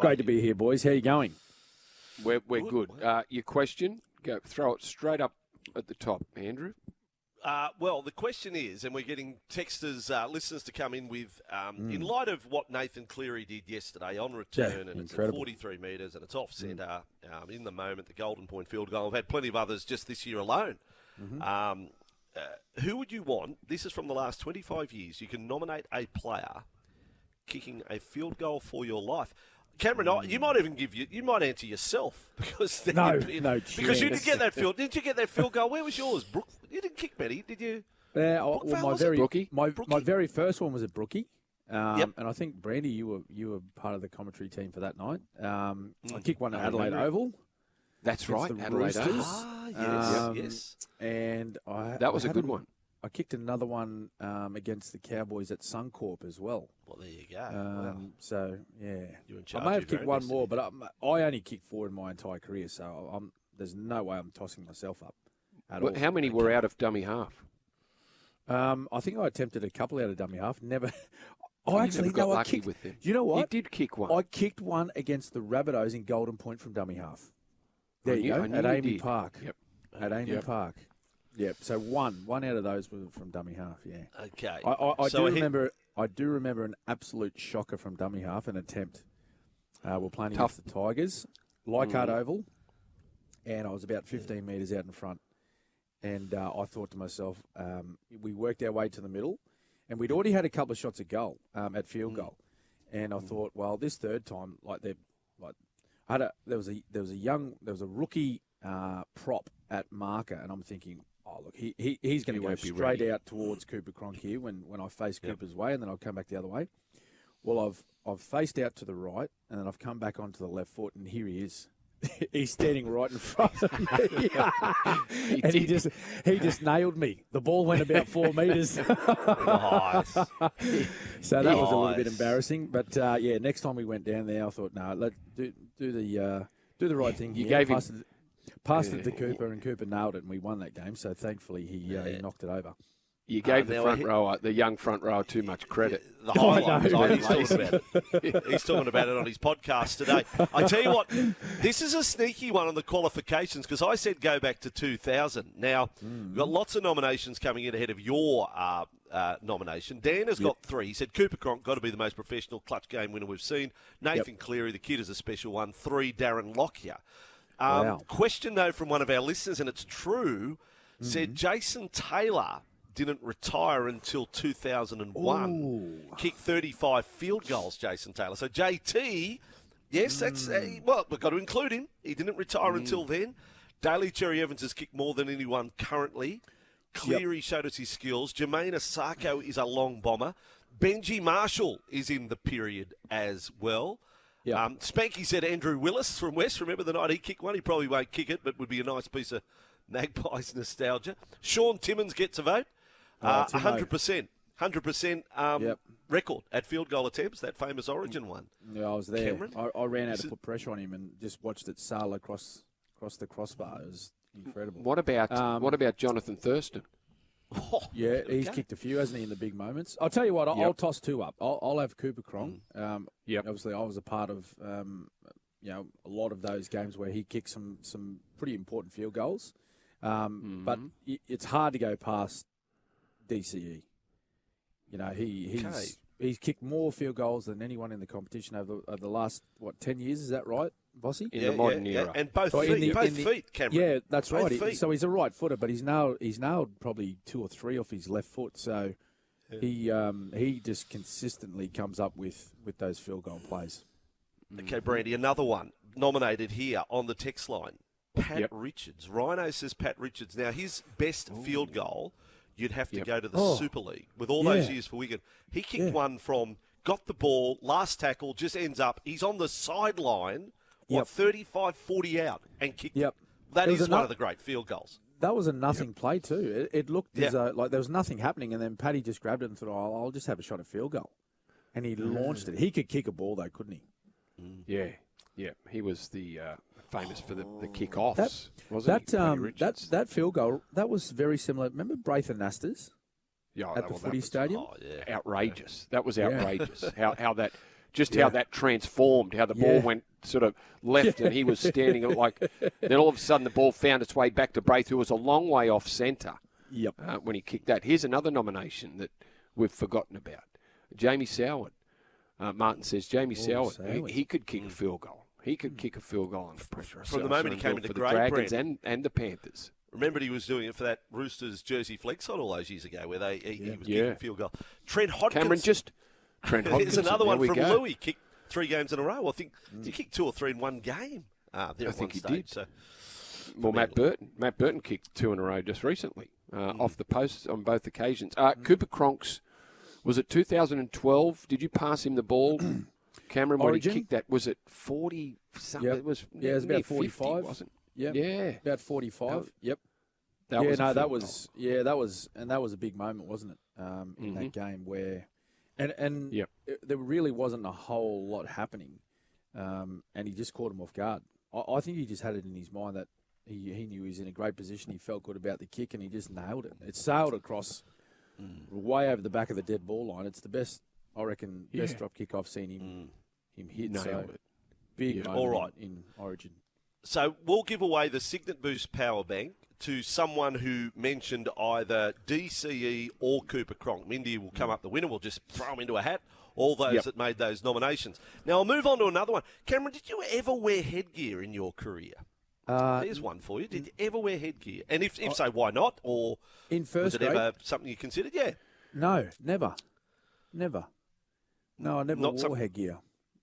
Great to be here, boys. How you going? We're good. Your question, throw it straight up at the top, Andrew. Well, the question is, and we're getting texters, listeners to come in with, in light of what Nathan Cleary did yesterday on return, and incredible. It's at 43 metres and it's off centre, in the moment, the Golden Point field goal. I've had plenty of others just this year alone. Who would you want? This is from the last 25 years. You can nominate a player kicking a field goal for your life. Cameron, you might even you might answer yourself because No because you chance. did get that field. Didn't you get that field goal? Where was yours? You didn't kick many, did you? Yeah, Brookvale, my very first one was at Brookie. Yep. And I think Brandy, you were part of the commentary team for that night. I kicked one at Adelaide Oval. That's right, the Adelaide Oval. Roosters. Yes. And That was a good one. I kicked another one against the Cowboys at Suncorp as well. Well, there you go. Wow. So, yeah. You're in charge I may have of your kicked own one more, destiny. but I only kicked four in my entire career, so there's no way I'm tossing myself up at all. How many were out of dummy half? I think I attempted a couple out of dummy half. Never. I Actually, got no, I lucky kicked. with them. You know what? You did kick one. I kicked one against the Rabbitohs in Golden Point from dummy half. There you go, I knew at you Amy did. Park. Yep. At Amy Park. Yep. So one out of those were from dummy half. Yeah. Okay. I do remember an absolute shocker from dummy half, an attempt. We're playing Tough. against the Tigers, Leichhardt Oval, and I was about 15 metres out in front. And I thought to myself, we worked our way to the middle, and we'd already had a couple of shots at goal, at field goal. And I thought, well, this third time, there was a rookie prop at marker, and I'm thinking, oh look, he's going to go straight out towards Cooper Cronk here when I face Cooper's way, and then I'll come back the other way. Well, I've faced out to the right, and then I've come back onto the left foot, and here he is. He's standing right in front of me. And he just nailed me. The ball went about 4 metres. Nice. So that was a little bit embarrassing. But, next time we went down there, I thought, no, let's do the right thing. You here. gave him... Passed it to Cooper, and Cooper nailed it, and we won that game. So thankfully, he knocked it over. You gave the young front rower, too much credit. The highlight. He's talking about it. He's talking about it on his podcast today. I tell you what, this is a sneaky one on the qualifications because I said go back to 2000. Now, we've got lots of nominations coming in ahead of your nomination. Dan has got 3. He said Cooper Cronk got to be the most professional clutch game winner we've seen. Nathan Cleary, the kid, is a special one. 3, Darren Lockyer. Wow. Question, though, from one of our listeners, and it's true, said Jason Taylor didn't retire until 2001. Ooh. Kicked 35 field goals, Jason Taylor. So JT, yes, that's well, we've got to include him. He didn't retire until then. Daly Cherry Evans has kicked more than anyone currently. Cleary showed us his skills. Jermaine Asako is a long bomber. Benji Marshall is in the period as well. Yep. Spanky said Andrew Willis from West. Remember the night he kicked one? He probably won't kick it, but would be a nice piece of Magpies nostalgia. Sean Timmins gets a vote. 100%. 100% record at field goal attempts, that famous Origin one. Yeah, I was there. Cameron? I ran out to put pressure on him and just watched it sail across the crossbar. It was incredible. What about Jonathan Thurston? He's kicked a few, hasn't he, in the big moments? I'll tell you what, I'll toss 2 up. I'll have Cooper Cronk. Obviously, I was a part of a lot of those games where he kicked some pretty important field goals. But it's hard to go past DCE. He's kicked more field goals than anyone in the competition over the last 10 years. Is that right, Vossy? In the modern era, and both feet, Cameron. Yeah, that's both right. Feet. So he's a right footer, but he's nailed probably 2 or 3 off his left foot. So he just consistently comes up with those field goal plays. Okay, Brandy, another one nominated here on the text line. Pat Richards. Rhino says Pat Richards. Now, his best field goal, you'd have to go to the Super League. With all those years for Wigan, he kicked one from, got the ball, last tackle, just ends up, he's on the sideline, 35, 40 out, and kicked it. That is one of the great field goals. That was a nothing play too. It looked as though like there was nothing happening, and then Paddy just grabbed it and thought, I'll just have a shot at field goal. And he launched it. He could kick a ball, though, couldn't he? Yeah. He was the famous for the kick-offs, wasn't he? That field goal, that was very similar. Remember Braithen Nasters at the footy stadium? Outrageous. That was outrageous. How that just how that transformed, how the ball went sort of left and he was standing like, then all of a sudden the ball found its way back to Braith, who was a long way off centre when he kicked that. Here's another nomination that we've forgotten about. Jamie Soward. Martin says Jamie Soward, he could kick a field goal. He could kick a field goal under pressure. From the moment he came into the grade, Dragons and the Panthers. Remember, he was doing it for that Roosters jersey flex side all those years ago, where he was kicking a field goal. Trent Hodgkinson. Trent Hodgkinson. There's another one from Louis. Kicked 3 games in a row. I think he kicked 2 or 3 in one game. I think he did. So, well, Matt Burton kicked 2 in a row just recently off the post on both occasions. Cooper Cronks, was it 2012? Did you pass him the ball, Cameron? When he kicked that, was it 40 something? Yep. It was about 45, 50, wasn't it? Yep. Yeah, about 45. Yep. That was a big moment, wasn't it? In that game where, and there really wasn't a whole lot happening, and he just caught him off guard. I think he just had it in his mind that he knew he was in a great position. He felt good about the kick, and he just nailed it. It sailed across way over the back of the dead ball line. It's the best, I reckon, best drop kick I've seen him hit. Nailed it. Big moment all right. in Origin. So we'll give away the Signet Boost Power Bank to someone who mentioned either DCE or Cooper Cronk. Mindy will come up the winner. We'll just throw them into a hat, all those that made those nominations. Now, I'll move on to another one. Cameron, did you ever wear headgear in your career? There's one for you. Did you ever wear headgear? And if so, why not? Or in first was it ever something you considered? Yeah. No, never. No, I never wore headgear.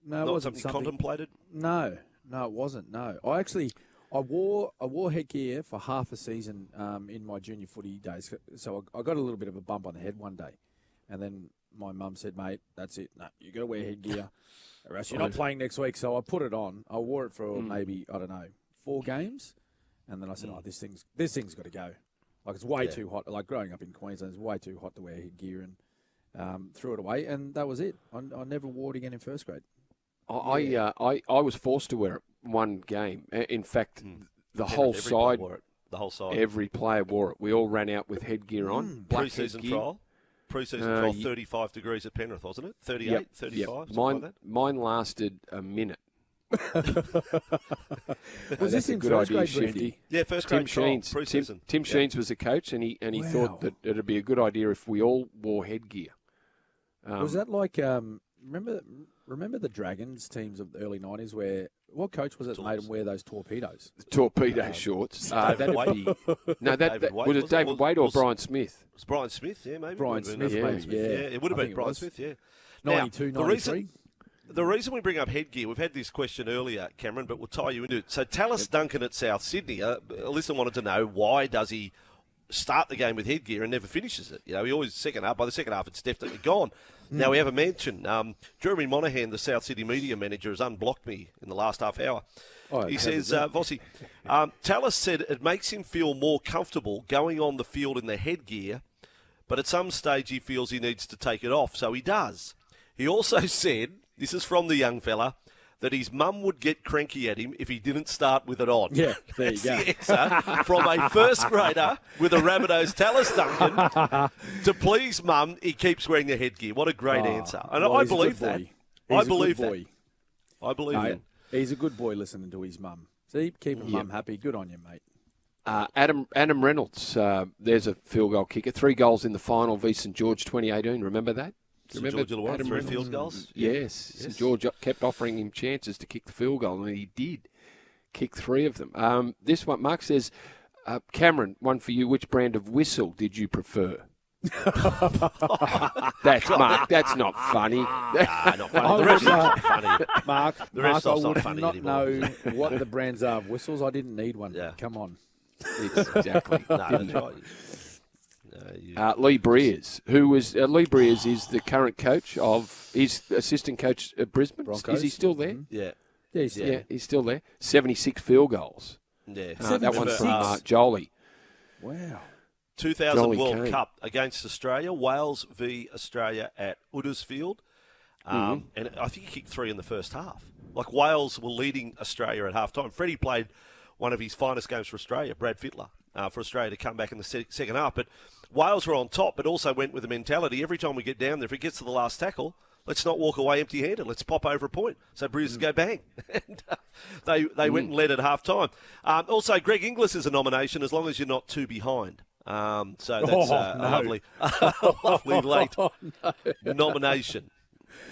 No, it wasn't something you contemplated? No, it wasn't. No, I wore headgear for half a season in my junior footy days. So I got a little bit of a bump on the head one day, and then my mum said, "Mate, that's it. No, you got to wear headgear, or else you're not playing next week." So I put it on. I wore it for maybe 4 games, and then I said, "Oh, this thing's got to go. Like it's way too hot. Like growing up in Queensland, it's way too hot to wear headgear," and threw it away. And that was it. I never wore it again in first grade. I was forced to wear it one game. In fact, the whole side wore it. The whole side. Every player wore it. We all ran out with headgear on. Pre-season trial. Pre-season trial, 35 degrees at Penrith, wasn't it? 38, 35, something like that? Mine lasted a minute. Was this in first grade, Brandy? Yeah, first grade trial, pre-season. Tim Sheens was the coach, and he thought that it would be a good idea if we all wore headgear. Was that like remember the Dragons teams of the early 90s where what coach was it that made them wear those torpedoes? Torpedo shorts. That'd be was it David Wade or Brian Smith? It was Brian Smith, yeah, maybe. Brian Smith, maybe. Yeah, it would have been Brian Smith, yeah. 92, 93. The reason we bring up headgear, we've had this question earlier, Cameron, but we'll tie you into it. So Tallis Duncan at South Sydney, Alyssa wanted to know why does he start the game with headgear and never finishes it? You know, he always second half. By the second half, it's definitely gone. Now, we have a mention. Jeremy Monaghan, the South City media manager, has unblocked me in the last half hour. He says, Vossy, Tallis said it makes him feel more comfortable going on the field in the headgear, but at some stage he feels he needs to take it off, so he does. He also said, this is from the young fella, that his mum would get cranky at him if he didn't start with it on. Yeah, there you go. The answer from a first grader with a Rabbitohs Tallis Duncan to please mum, he keeps wearing the headgear. What a great answer. And I believe that. I believe that. I believe that. He's a good boy listening to his mum. See, keeping mum happy. Good on you, mate. Adam Reynolds, there's a field goal kicker. 3 goals in the final v St George 2018. Remember that? St George Adam 3 field goals? Yes. St George kept offering him chances to kick the field goal, and he did kick 3 of them. This one, Mark says, Cameron, one for you. Which brand of whistle did you prefer? That's Mark. That's not funny. Not funny. The rest is not funny. Mark, I would not know what the brands are of whistles. I didn't need one. Yeah. Come on. Exactly. No, that's right. Lee Breers, who was Lee Breers is the current coach of, he's assistant coach at Brisbane. Broncos. Is he still there? Yeah. He's still there. 76 field goals. Yeah. That one's from Jolie. Wow. 2000 Jolie World Kane. Cup against Australia, Wales v Australia at Huddersfield. And I think he kicked 3 in the first half. Like Wales were leading Australia at half-time. Freddie played one of his finest games for Australia, Brad Fittler, for Australia to come back in the second half. But Wales were on top, but also went with the mentality, every time we get down there, if it gets to the last tackle, Let's not walk away empty-handed. Let's pop over a point. So Brisbane go bang. And they went and led at half-time. Also, Greg Inglis is a nomination as long as you're not too behind. So that's a lovely late nomination.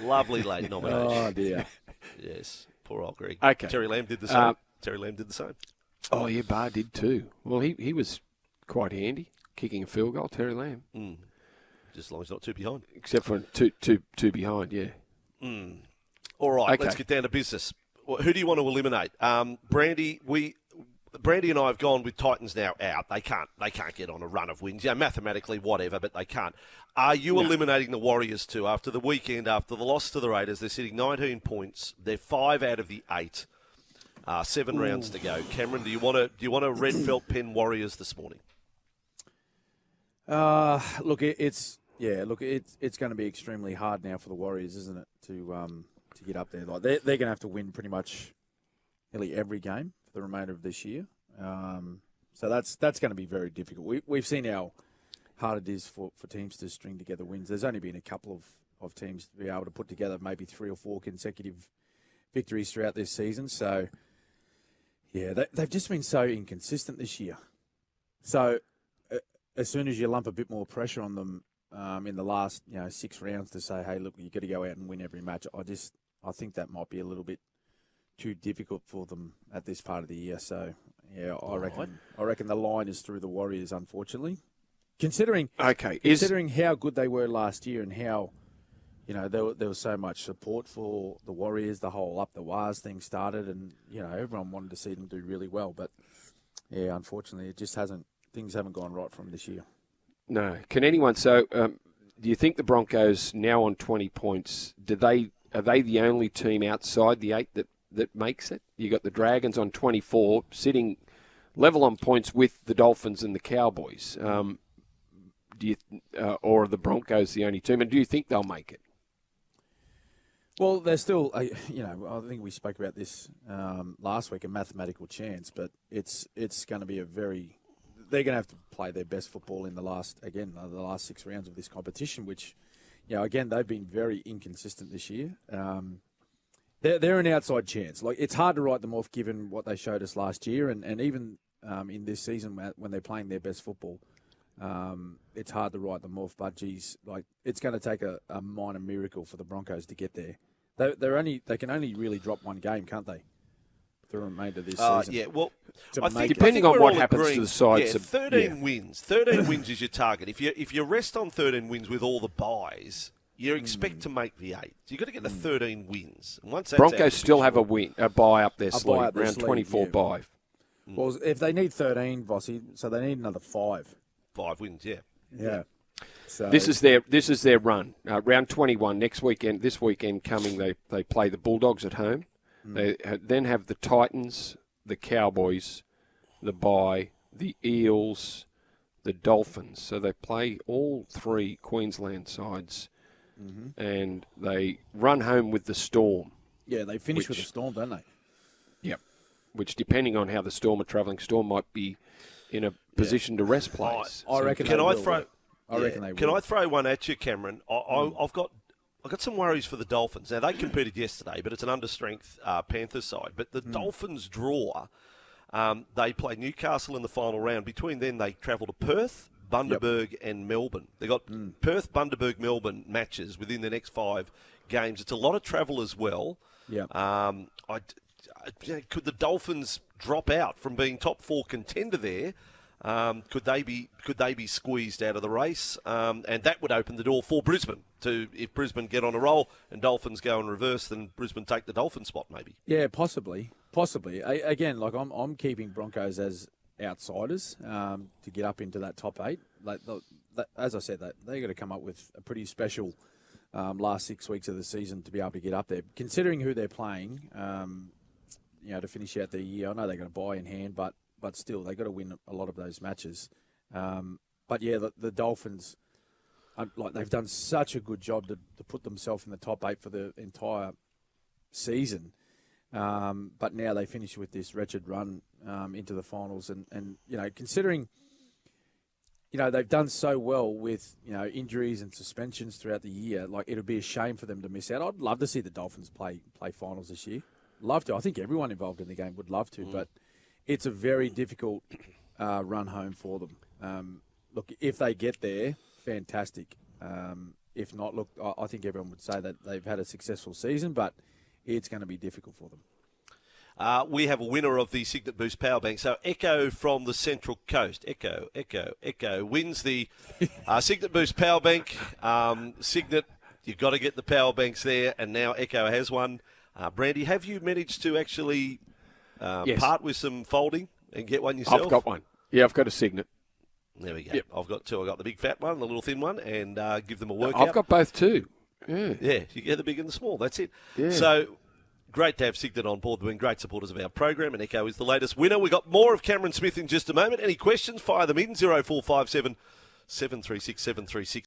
Lovely late nomination. Oh, dear. Yes, poor old Greg. Okay. Terry Lamb did the same. Oh, yeah, Barr did too. Well, he was quite handy, kicking a field goal, Terry Lamb. Just as long as not too behind. Except for two behind, yeah. All right, Okay. let's get down to business. Who do you want to eliminate? Brandy and I have gone with Titans now out. They can't get on a run of wins. Yeah, mathematically, whatever, but they can't. Are you eliminating the Warriors too? After the weekend, after the loss to the Raiders, they're sitting 19 points. They're 5 out of the 8. 7 rounds to go. Cameron, do you want to red felt pen Warriors this morning? Look, it's going to be extremely hard now for the Warriors, isn't it, to get up there? Like they're going to have to win pretty much nearly every game for the remainder of this year. So that's going to be very difficult. We've seen how hard it is for teams to string together wins. There's only been a couple of teams to be able to put together maybe 3 or 4 consecutive victories throughout this season. So, yeah, they've just been so inconsistent this year. So as soon as you lump a bit more pressure on them in the last 6 rounds to say, hey, look, you've got to go out and win every match, I think that might be a little bit too difficult for them at this part of the year. So, yeah, I reckon the line is through the Warriors, unfortunately. Considering how good they were last year and how, there was so much support for the Warriors, the whole up the wires thing started, and, everyone wanted to see them do really well. But, yeah, unfortunately, it just things haven't gone right for them this year. No. Can anyone, do you think the Broncos now on 20 points, are they the only team outside the 8 that makes it? You got the Dragons on 24, sitting level on points with the Dolphins and the Cowboys. Or are the Broncos the only team? And do you think they'll make it? Well, there's still, I think we spoke about this last week, a mathematical chance, but it's going to be they're going to have to play their best football in the last 6 rounds of this competition, which, again, they've been very inconsistent this year. They're an outside chance. Like, it's hard to write them off given what they showed us last year, and even in this season when they're playing their best football, it's hard to write them off. But geez, like, it's going to take a minor miracle for the Broncos to get there. They can only really drop one game, can't they? The remainder of this season. Yeah, well, depending on what happens to the sides. 13 wins. 13 wins is your target. If you rest on 13 wins with all the buys, you expect to make the 8. So you've got to get the 13 wins. And once that's Broncos still have a bye up their sleeve, round 24 bye. Well, if they need 13, Vossy, so they need another 5. 5 wins, yeah. Yeah. So This is their run. Round 21 next weekend. This weekend coming, they play the Bulldogs at home. They then have the Titans, the Cowboys, the bye, the Eels, the Dolphins. So they play all 3 Queensland sides, and they run home with the Storm. Yeah, they finish with the Storm, don't they? Yep. Which, depending on how the Storm are travelling, Storm might be in a position to rest players. I reckon. Can I reckon they will. Can I throw one at you, Cameron? I've got some worries for the Dolphins. Now, they competed yesterday, but it's an understrength Panthers side. But the Dolphins draw, they play Newcastle in the final round. Between then, they travel to Perth, Bundaberg and Melbourne. They got Perth, Bundaberg, Melbourne matches within the next 5 games. It's a lot of travel as well. Yeah. Could the Dolphins drop out from being top 4 contender there? Could they be squeezed out of the race? And that would open the door for Brisbane if Brisbane get on a roll and Dolphins go in reverse, then Brisbane take the Dolphin spot maybe. Yeah, possibly. Again, like I'm keeping Broncos as outsiders to get up into that top 8. As I said, they got to come up with a pretty special last 6 weeks of the season to be able to get up there. Considering who they're playing, to finish out the year, I know they're going to buy in hand, but still, they've got to win a lot of those matches. But yeah, the Dolphins, they've done such a good job to put themselves in the top 8 for the entire season. But now they finish with this wretched run into the finals. And considering they've done so well with, injuries and suspensions throughout the year. Like, it would be a shame for them to miss out. I'd love to see the Dolphins play finals this year. Love to. I think everyone involved in the game would love to, but it's a very difficult run home for them. Look, if they get there, fantastic. If not, look, I think everyone would say that they've had a successful season, but it's going to be difficult for them. We have a winner of the Signet Boost Power Bank. So Echo from the Central Coast. Echo wins the Signet Boost Power Bank. Signet, you've got to get the power banks there, and now Echo has one. Brandy, have you managed to actually part with some folding and get one yourself? I've got one. Yeah, I've got a Signet. There we go. Yep. I've got two. I've got the big fat one and the little thin one, and give them a workout. I've got both too. Yeah. Yeah, you get the big and the small. That's it. Yeah. So great to have Signet on board. They've been great supporters of our program, and Echo is the latest winner. We've got more of Cameron Smith in just a moment. Any questions, fire them in 0457 736 736.